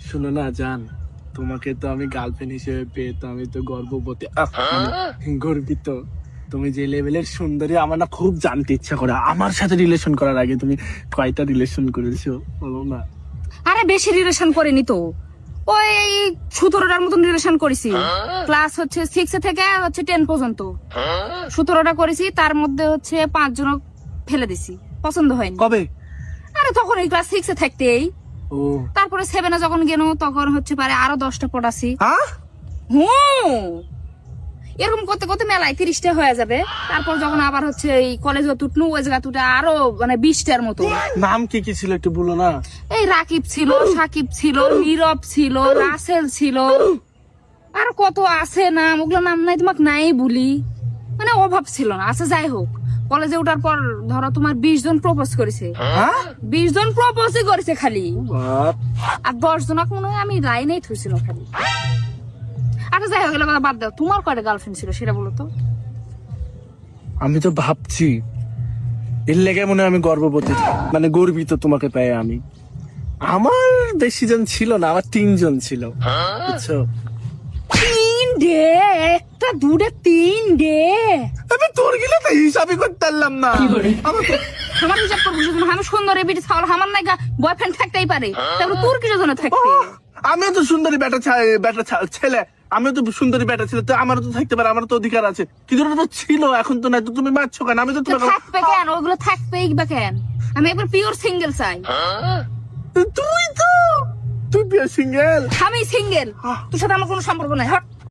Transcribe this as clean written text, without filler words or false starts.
শুনো না জান, তোমাকে তো আমি গার্লফ্রেন্ড হিসেবে পেয়ে তো আমি তো গর্ববতী, গর্বিত। তুমি যে লেভেলের সুন্দরী আমার না খুব জানতে ইচ্ছা করে। আমার সাথে রিলেশন করার আগে তুমি কয়টা রিলেশন করেছো বলো না? আরে বেশি রিলেশন করিনি তো, ওই 17টার মতন রিলেশন করেছি। ক্লাস হচ্ছে 6 থেকে হচ্ছে 10 পর্যন্ত 17টা করেছি। তার মধ্যে হচ্ছে 5 জন ফেলে দিছি, পছন্দ হয়নি। কবে? আরে তখন এই ক্লাস 6 থাকতেই। ও তারপরে 7 যখন গেল তখন হচ্ছে পারে আরো 10টা পড়াছি। হ্যাঁ, এরকম করতে করতে মেলায় 30টা হয়ে যাবে। তারপর যখন আবার হচ্ছে এই কলেজে তুটনু, ওই জায়গা তুটে আরো মানে 20টার মতো। নাম কি কি ছিল একটু বলো না? এই রাকিব ছিল, সাকিব ছিল, নীরব ছিল, রাসেল ছিল, আর কত আছে নাম, ওগুলো নাম নাই তোমাকে নাই বলি, মানে অভাব ছিল না। আচ্ছা যাই হোক, কলেজে ওঠার পর ধরো তোমার 20 জন প্রপোজ করেছে। হ্যাঁ 20 জন প্রপোজই করেছে খালি, বাপ, আর 10 জনক মনে হয় আমি লাইনেই থুইছিল খালি। আচ্ছা যাই হোক, এগুলো কথা বাদ দাও। তোমার কয়টা গার্লফ্রেন্ড ছিল সেটা বলো তো? আমি তো ভাবছি এর লেগে মনে হয় আমি গর্ববতী, মানে গর্বিত তোমাকে পেয়ে আমি। আমার বেশি জন ছিল না, আমার 3 জন ছিল, বুঝছো? 3 ডে, একটা দুটো 3 ডে। আমি তোর গেলে তো হিসাবই করতে পারলাম না। আমার হিসাব করবো যখন আমি সুন্দরী বিটি ছাওয়াল, আমার নাকি বয়ফ্রেন্ড থাকতেই পারে, তারপরে তোর কি জন্য থাকতে? আমিও তো সুন্দরী ছেলে, আমিও তো সুন্দরী বেটা ছিল, তো আমারও তো থাকতে পারে, আমারও তো অধিকার আছে। কিন্তু ওটা তো ছিল, এখন তো নাই, তো তুমি মারছো কেন? আমি তো তোমাকে থাকবে কেন, ওগুলো থাকবেই বা কেন? আমি একবার পিওর সিঙ্গেল চাই। তুই তো তুই সিঙ্গেল। আমি সিঙ্গেল, তোর সাথে আমার কোনো সম্পর্ক নাই। হট।